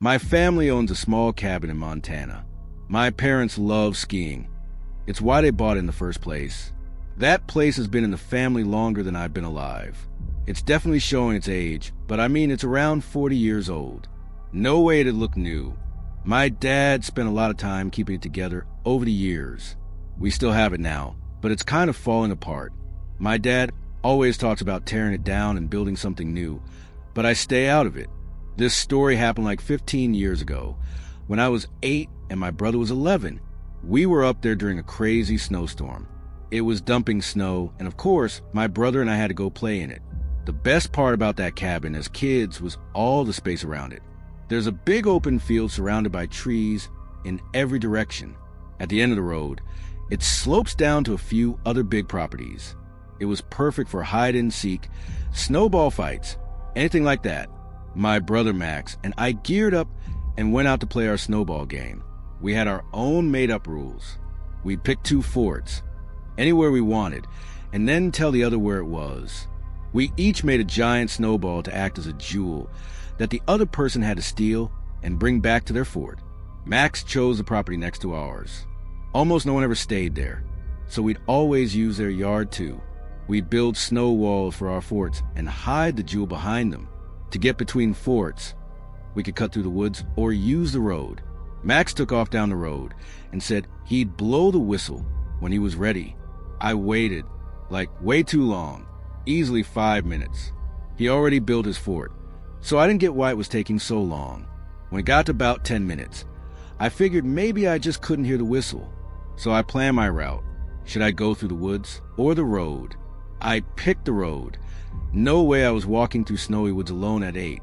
My family owns a small cabin in Montana. My parents love skiing. It's why they bought it in the first place. That place has been in the family longer than I've been alive. It's definitely showing its age, but I mean it's around 40 years old. No way it'd look new. My dad spent a lot of time keeping it together over the years. We still have it now, but it's kind of falling apart. My dad always talks about tearing it down and building something new, but I stay out of it. This story happened like 15 years ago. When I was 8 and my brother was 11, we were up there during a crazy snowstorm. It was dumping snow, and of course, my brother and I had to go play in it. The best part about that cabin as kids was all the space around it. There's a big open field surrounded by trees in every direction. At the end of the road, it slopes down to a few other big properties. It was perfect for hide and seek, snowball fights, anything like that. My brother Max and I geared up and went out to play our snowball game. We had our own made-up rules. We'd pick 2 forts, anywhere we wanted, and then tell the other where it was. We each made a giant snowball to act as a jewel that the other person had to steal and bring back to their fort. Max chose the property next to ours. Almost no one ever stayed there, so we'd always use their yard too. We'd build snow walls for our forts and hide the jewel behind them. To get between forts, we could cut through the woods or use the road. Max took off down the road and said he'd blow the whistle when he was ready. I waited, like way too long, easily 5 minutes. He already built his fort, so I didn't get why it was taking so long. When it got to about 10 minutes, I figured maybe I just couldn't hear the whistle. So I planned my route. Should I go through the woods or the road? I picked the road. No way I was walking through snowy woods alone at 8.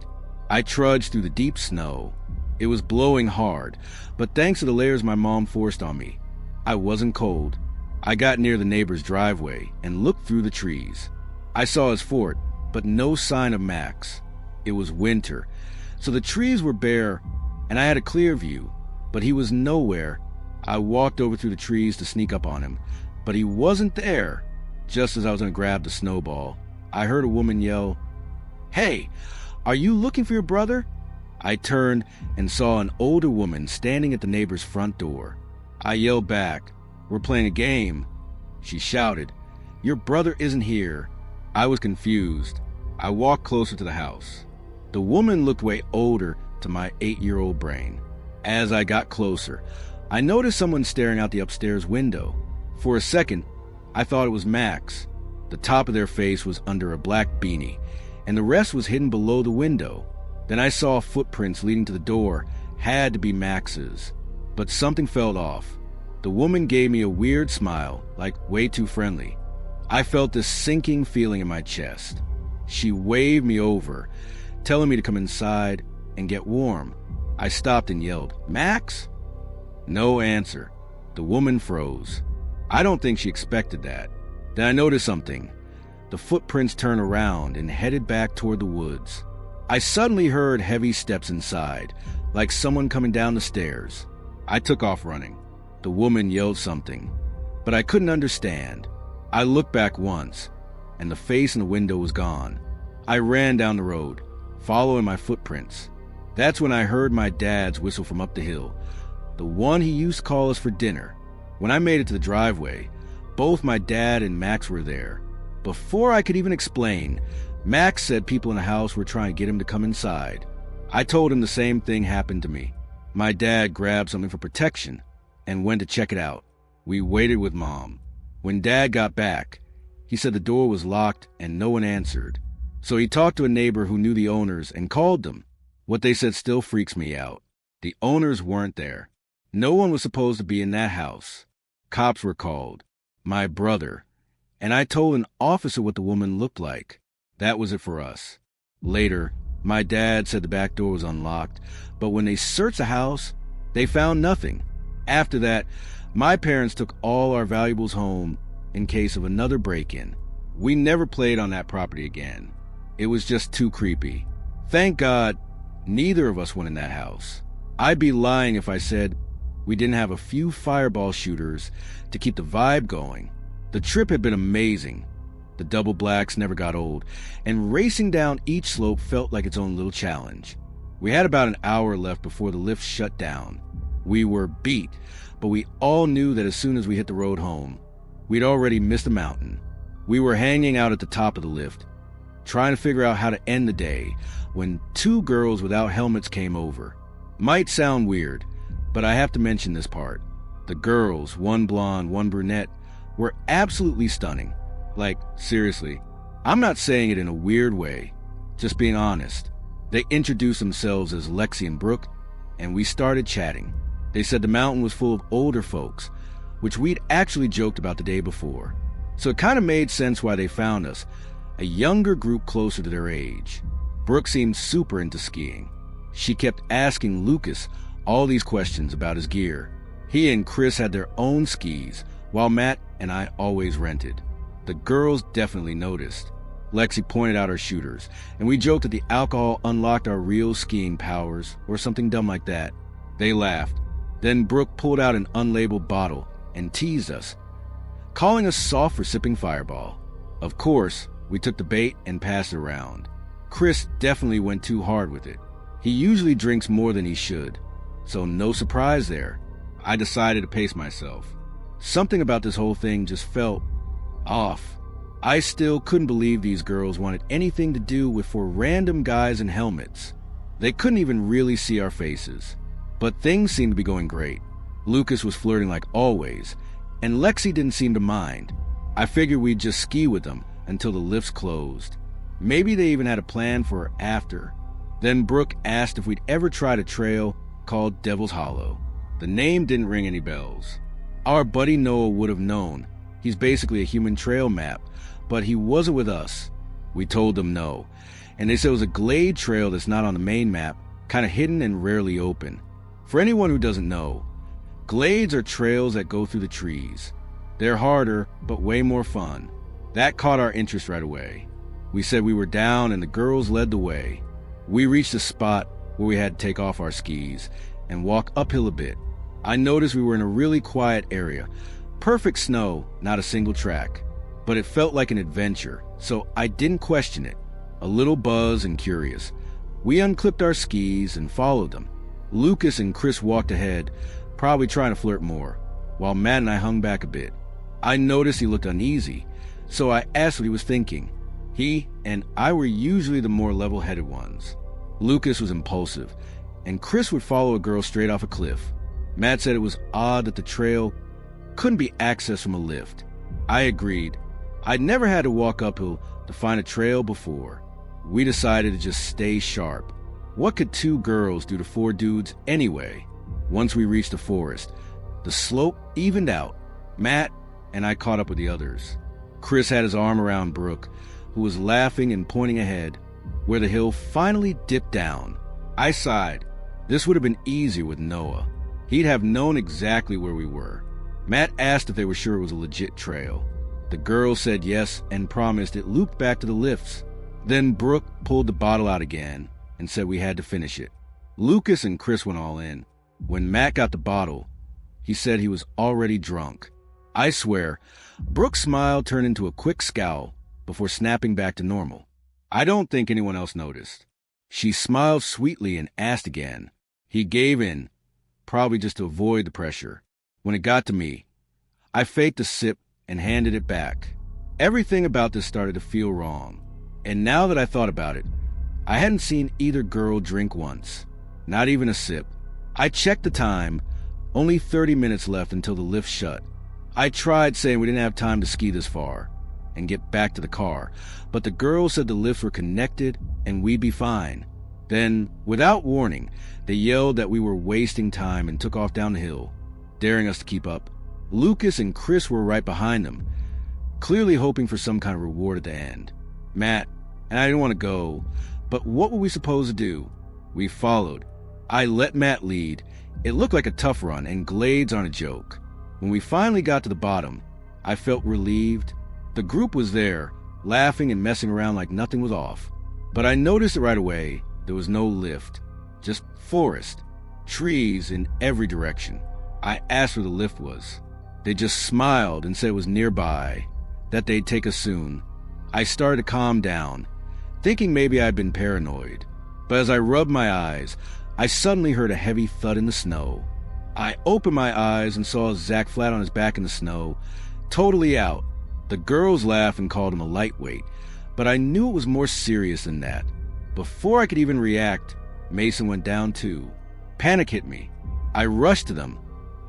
I trudged through the deep snow. It was blowing hard, but thanks to the layers my mom forced on me, I wasn't cold. I got near the neighbor's driveway and looked through the trees. I saw his fort, but no sign of Max. It was winter, so the trees were bare, and I had a clear view, but he was nowhere. I walked over through the trees to sneak up on him, but he wasn't there. Just as I was going to grab the snowball, I heard a woman yell, "Hey, are you looking for your brother?" I turned and saw an older woman standing at the neighbor's front door. I yelled back, "We're playing a game." She shouted, "Your brother isn't here." I was confused. I walked closer to the house. The woman looked way older to my 8-year-old brain. As I got closer, I noticed someone staring out the upstairs window. For a second, I thought it was Max. The top of their face was under a black beanie, and the rest was hidden below the window. Then I saw footprints leading to the door. Had to be Max's. But something felt off. The woman gave me a weird smile, like way too friendly. I felt this sinking feeling in my chest. She waved me over, telling me to come inside and get warm. I stopped and yelled, "Max?" No answer. The woman froze. I don't think she expected that. Then I noticed something. The footprints turned around and headed back toward the woods. I suddenly heard heavy steps inside, like someone coming down the stairs. I took off running. The woman yelled something, but I couldn't understand. I looked back once, and the face in the window was gone. I ran down the road, following my footprints. That's when I heard my dad's whistle from up the hill, the one he used to call us for dinner. When I made it to the driveway, both my dad and Max were there. Before I could even explain, Max said people in the house were trying to get him to come inside. I told him the same thing happened to me. My dad grabbed something for protection and went to check it out. We waited with Mom. When Dad got back, he said the door was locked and no one answered. So he talked to a neighbor who knew the owners and called them. What they said still freaks me out. The owners weren't there. No one was supposed to be in that house. Cops were called. My brother. And I told an officer what the woman looked like. That was it for us. Later, my dad said the back door was unlocked, but when they searched the house, they found nothing. After that, my parents took all our valuables home in case of another break-in. We never played on that property again. It was just too creepy. Thank God, neither of us went in that house. I'd be lying if I said we didn't have a few fireball shooters to keep the vibe going. The trip had been amazing. The double blacks never got old, and racing down each slope felt like its own little challenge. We had about an hour left before the lift shut down. We were beat, but we all knew that as soon as we hit the road home, we'd already missed the mountain. We were hanging out at the top of the lift, trying to figure out how to end the day, when two girls without helmets came over. Might sound weird, but I have to mention this part. The girls, one blonde, one brunette, were absolutely stunning. Like, seriously. I'm not saying it in a weird way, just being honest. They introduced themselves as Lexi and Brooke, and we started chatting. They said the mountain was full of older folks, which we'd actually joked about the day before. So it kind of made sense why they found us, a younger group closer to their age. Brooke seemed super into skiing. She kept asking Lucas all these questions about his gear. He and Chris had their own skis, while Matt and I always rented. The girls definitely noticed. Lexi pointed out our shooters, and we joked that the alcohol unlocked our real skiing powers, or something dumb like that. They laughed. Then Brooke pulled out an unlabeled bottle and teased us, calling us soft for sipping Fireball. Of course, we took the bait and passed it around. Chris definitely went too hard with it. He usually drinks more than he should, so no surprise there. I decided to pace myself. Something about this whole thing just felt off. I still couldn't believe these girls wanted anything to do with four random guys in helmets. They couldn't even really see our faces. But things seemed to be going great. Lucas was flirting like always, and Lexi didn't seem to mind. I figured we'd just ski with them until the lifts closed. Maybe they even had a plan for her after. Then Brooke asked if we'd ever tried a trail called Devil's Hollow. The name didn't ring any bells. Our buddy Noah would have known. He's basically a human trail map, but he wasn't with us. We told them no, and they said it was a glade trail that's not on the main map, kind of hidden and rarely open. For anyone who doesn't know, glades are trails that go through the trees. They're harder, but way more fun. That caught our interest right away. We said we were down and the girls led the way. We reached a spot where we had to take off our skis and walk uphill a bit. I noticed we were in a really quiet area. Perfect snow, not a single track. But it felt like an adventure, so I didn't question it. A little buzz and curious, we unclipped our skis and followed them. Lucas and Chris walked ahead, probably trying to flirt more, while Matt and I hung back a bit. I noticed he looked uneasy, so I asked what he was thinking. He and I were usually the more level-headed ones. Lucas was impulsive, and Chris would follow a girl straight off a cliff. Matt said it was odd that the trail couldn't be accessed from a lift. I agreed. I'd never had to walk uphill to find a trail before. We decided to just stay sharp. What could two girls do to four dudes anyway? Once we reached the forest, the slope evened out. Matt and I caught up with the others. Chris had his arm around Brooke, who was laughing and pointing ahead, where the hill finally dipped down. I sighed. This would have been easier with Noah. He'd have known exactly where we were. Matt asked if they were sure it was a legit trail. The girls said yes and promised it looped back to the lifts. Then Brooke pulled the bottle out again and said we had to finish it. Lucas and Chris went all in. When Matt got the bottle, he said he was already drunk. I swear, Brooke's smile turned into a quick scowl before snapping back to normal. I don't think anyone else noticed. She smiled sweetly and asked again. He gave in, probably just to avoid the pressure. When it got to me, I faked a sip and handed it back. Everything about this started to feel wrong. And now that I thought about it, I hadn't seen either girl drink once. Not even a sip. I checked the time. Only 30 minutes left until the lift shut. I tried saying we didn't have time to ski this far and get back to the car, but the girls said the lifts were connected and we'd be fine. Then, without warning, they yelled that we were wasting time and took off down the hill, daring us to keep up. Lucas and Chris were right behind them, clearly hoping for some kind of reward at the end. Matt and I didn't want to go, but what were we supposed to do? We followed. I let Matt lead. It looked like a tough run, and glades aren't a joke. When we finally got to the bottom, I felt relieved. The group was there, laughing and messing around like nothing was off. But I noticed it right away. There was no lift, just forest, trees in every direction. I asked where the lift was. They just smiled and said it was nearby, that they'd take us soon. I started to calm down, thinking maybe I'd been paranoid. But as I rubbed my eyes, I suddenly heard a heavy thud in the snow. I opened my eyes and saw Zach flat on his back in the snow, totally out. The girls laughed and called him a lightweight, but I knew it was more serious than that. Before I could even react, Mason went down too. Panic hit me. I rushed to them,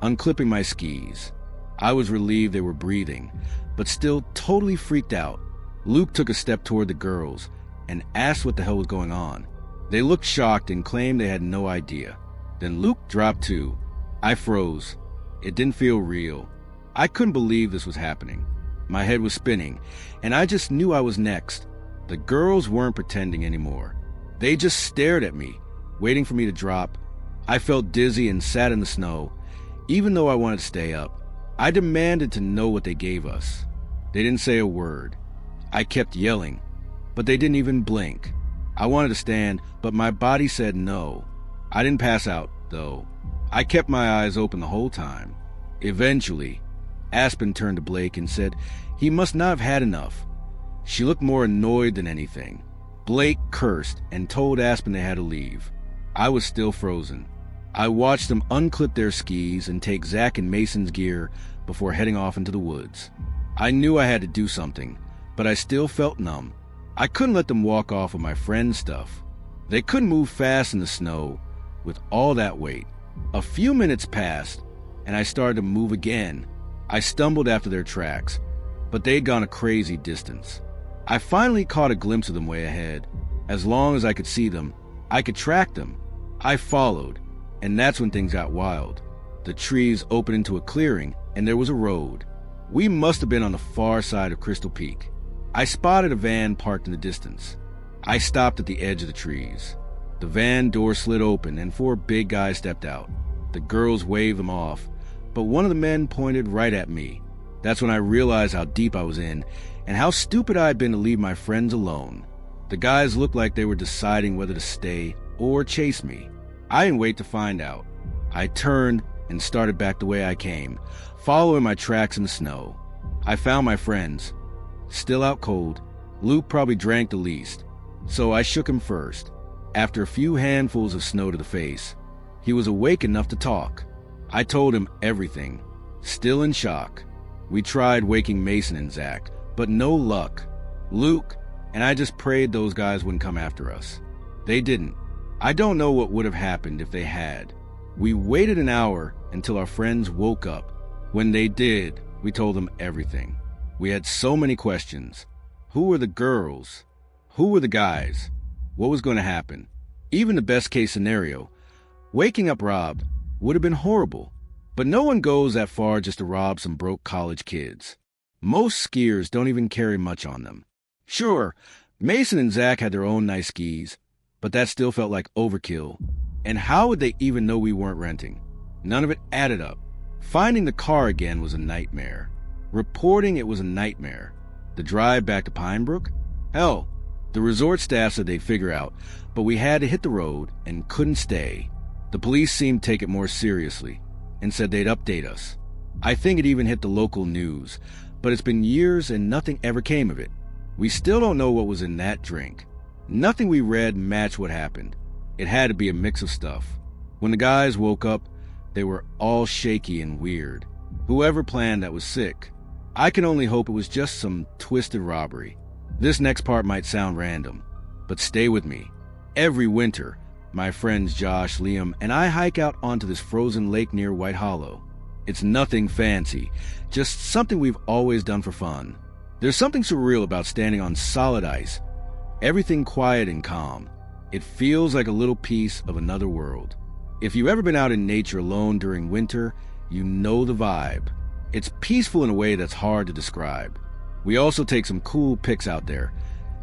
unclipping my skis. I was relieved they were breathing, but still totally freaked out. Luke took a step toward the girls and asked what the hell was going on. They looked shocked and claimed they had no idea. Then Luke dropped too. I froze. It didn't feel real. I couldn't believe this was happening. My head was spinning, and I just knew I was next. The girls weren't pretending anymore. They just stared at me, waiting for me to drop. I felt dizzy and sat in the snow, even though I wanted to stay up. I demanded to know what they gave us. They didn't say a word. I kept yelling, but they didn't even blink. I wanted to stand, but my body said no. I didn't pass out, though. I kept my eyes open the whole time. Eventually, Aspen turned to Blake and said he must not have had enough. She looked more annoyed than anything. Blake cursed and told Aspen they had to leave. I was still frozen. I watched them unclip their skis and take Zach and Mason's gear before heading off into the woods. I knew I had to do something, but I still felt numb. I couldn't let them walk off with my friend's stuff. They couldn't move fast in the snow with all that weight. A few minutes passed, and I started to move again. I stumbled after their tracks, but they'd gone a crazy distance. I finally caught a glimpse of them way ahead. As long as I could see them, I could track them. I followed, and that's when things got wild. The trees opened into a clearing, and there was a road. We must have been on the far side of Crystal Peak. I spotted a van parked in the distance. I stopped at the edge of the trees. The van door slid open, and 4 big guys stepped out. The girls waved them off, but one of the men pointed right at me. That's when I realized how deep I was in, and how stupid I had been to leave my friends alone. The guys looked like they were deciding whether to stay or chase me. I didn't wait to find out. I turned and started back the way I came, following my tracks in the snow. I found my friends. Still out cold. Luke probably drank the least, so I shook him first. After a few handfuls of snow to the face, he was awake enough to talk. I told him everything, still in shock. We tried waking Mason and Zach, but no luck. Luke and I just prayed those guys wouldn't come after us. They didn't. I don't know what would have happened if they had. We waited an hour until our friends woke up. When they did, we told them everything. We had so many questions. Who were the girls? Who were the guys? What was going to happen? Even the best case scenario, waking up robbed, would have been horrible. But no one goes that far just to rob some broke college kids. Most skiers don't even carry much on them. Sure, Mason and Zach had their own nice skis, but that still felt like overkill. And how would they even know we weren't renting? None of it added up. Finding the car again was a nightmare. Reporting it was a nightmare. The drive back to Pinebrook? Hell, the resort staff said they'd figure out, but we had to hit the road and couldn't stay. The police seemed to take it more seriously and said they'd update us. I think it even hit the local news, but it's been years and nothing ever came of it. We still don't know what was in that drink. Nothing we read matched what happened. It had to be a mix of stuff. When the guys woke up, they were all shaky and weird. Whoever planned that was sick. I can only hope it was just some twisted robbery. This next part might sound random, but stay with me. Every winter, my friends Josh, Liam, and I hike out onto this frozen lake near White Hollow. It's nothing fancy, just something we've always done for fun. There's something surreal about standing on solid ice. Everything quiet and calm. It feels like a little piece of another world. If you've ever been out in nature alone during winter, you know the vibe. It's peaceful in a way that's hard to describe. We also take some cool pics out there.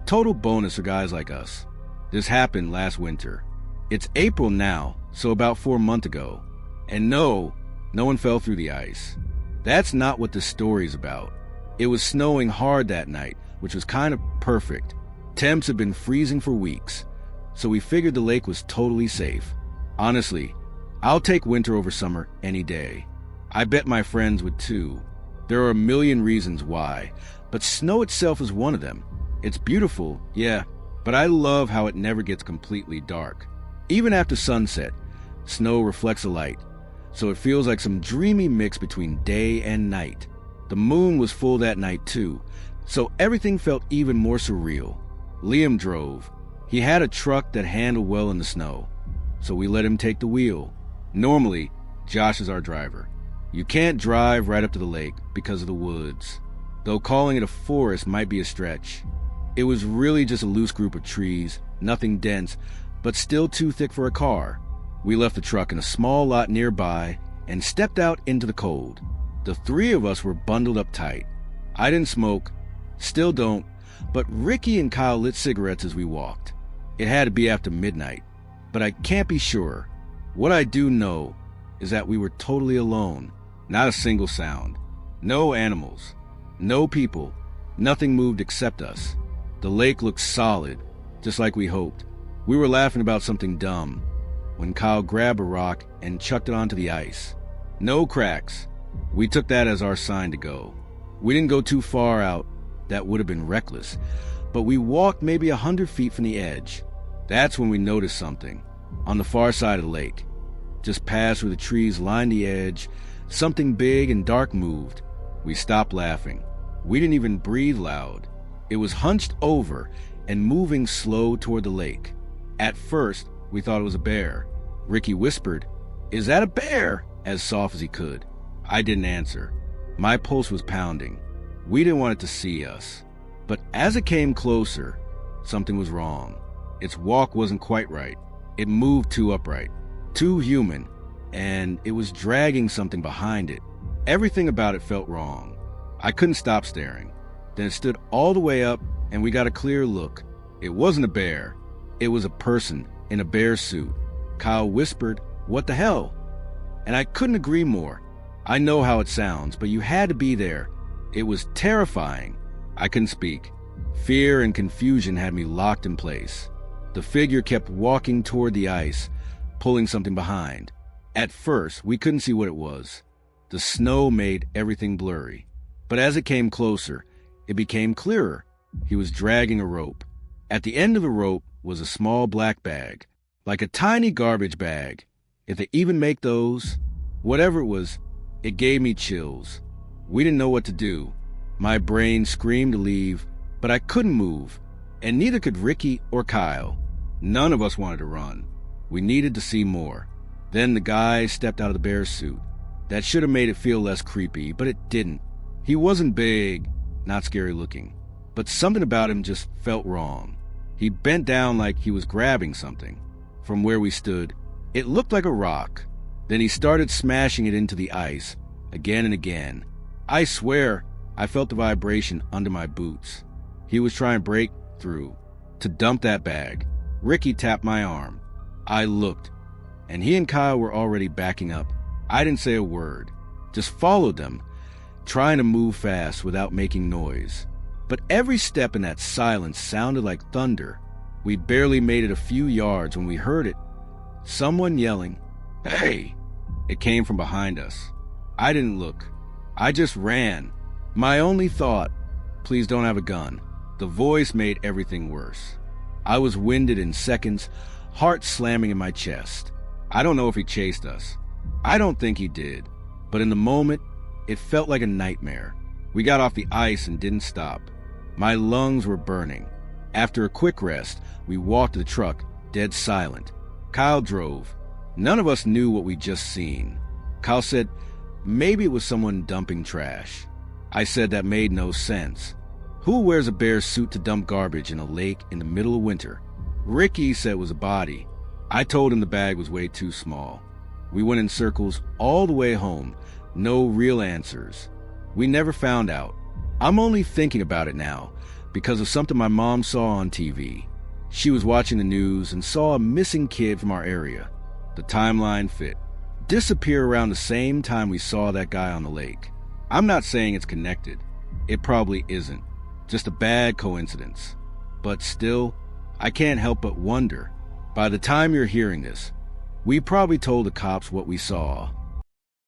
Total bonus for guys like us. This happened last winter. It's April now, so about 4 months ago. And no one fell through the ice. That's not what this story's about. It was snowing hard that night, which was kind of perfect. Temps had been freezing for weeks, so we figured the lake was totally safe. Honestly, I'll take winter over summer any day. I bet my friends would too. There are a million reasons why, but snow itself is one of them. It's beautiful, yeah, but I love how it never gets completely dark. Even after sunset, snow reflects the light, so it feels like some dreamy mix between day and night. The moon was full that night too, so everything felt even more surreal. Liam drove. He had a truck that handled well in the snow, so we let him take the wheel. Normally, Josh is our driver. You can't drive right up to the lake because of the woods, though calling it a forest might be a stretch. It was really just a loose group of trees, nothing dense, but still too thick for a car. We left the truck in a small lot nearby and stepped out into the cold. The three of us were bundled up tight. I didn't smoke, still don't, but Ricky and Kyle lit cigarettes as we walked. It had to be after midnight, but I can't be sure. What I do know is that we were totally alone. Not a single sound. No animals. No people. Nothing moved except us. The lake looked solid, just like we hoped. We were laughing about something dumb when Kyle grabbed a rock and chucked it onto the ice. No cracks. We took that as our sign to go. We didn't go too far out. That would have been reckless. But we walked maybe 100 feet from the edge. That's when we noticed something. On the far side of the lake, just past where the trees lined the edge, something big and dark moved. We stopped laughing. We didn't even breathe loud. It was hunched over and moving slow toward the lake. At first, we thought it was a bear. Ricky whispered, "Is that a bear?" as soft as he could. I didn't answer. My pulse was pounding. We didn't want it to see us. But as it came closer, something was wrong. Its walk wasn't quite right. It moved too upright, too human, and it was dragging something behind it. Everything about it felt wrong. I couldn't stop staring. Then it stood all the way up, and we got a clear look. It wasn't a bear. It was a person in a bear suit. Kyle whispered, "What the hell?" And I couldn't agree more. I know how it sounds, but you had to be there. It was terrifying. I couldn't speak. Fear and confusion had me locked in place. The figure kept walking toward the ice, pulling something behind. At first, we couldn't see what it was. The snow made everything blurry. But as it came closer, it became clearer. He was dragging a rope. At the end of the rope was a small black bag, like a tiny garbage bag. If they even make those, whatever it was, it gave me chills. We didn't know what to do. My brain screamed to leave, but I couldn't move, and neither could Ricky or Kyle. None of us wanted to run. We needed to see more. Then the guy stepped out of the bear suit. That should have made it feel less creepy, but it didn't. He wasn't big, not scary looking, but something about him just felt wrong. He bent down like he was grabbing something. From where we stood, it looked like a rock. Then he started smashing it into the ice, again and again. I swear, I felt the vibration under my boots. He was trying to break through, to dump that bag. Ricky tapped my arm. I looked, and he and Kyle were already backing up. I didn't say a word, just followed them, trying to move fast without making noise. But every step in that silence sounded like thunder. We barely made it a few yards when we heard it. Someone yelling, "Hey!" It came from behind us. I didn't look. I just ran. My only thought, please don't have a gun. The voice made everything worse. I was winded in seconds, heart slamming in my chest. I don't know if he chased us. I don't think he did. But in the moment, it felt like a nightmare. We got off the ice and didn't stop. My lungs were burning. After a quick rest, we walked to the truck, dead silent. Kyle drove. None of us knew what we'd just seen. Kyle said, maybe it was someone dumping trash. I said that made no sense. Who wears a bear suit to dump garbage in a lake in the middle of winter? Ricky said it was a body. I told him the bag was way too small. We went in circles all the way home. No real answers. We never found out. I'm only thinking about it now because of something my mom saw on TV. She was watching the news and saw a missing kid from our area. The timeline fit. Disappear around the same time we saw that guy on the lake. I'm not saying it's connected. It probably isn't. Just a bad coincidence. But still, I can't help but wonder. By the time you're hearing this, we probably told the cops what we saw.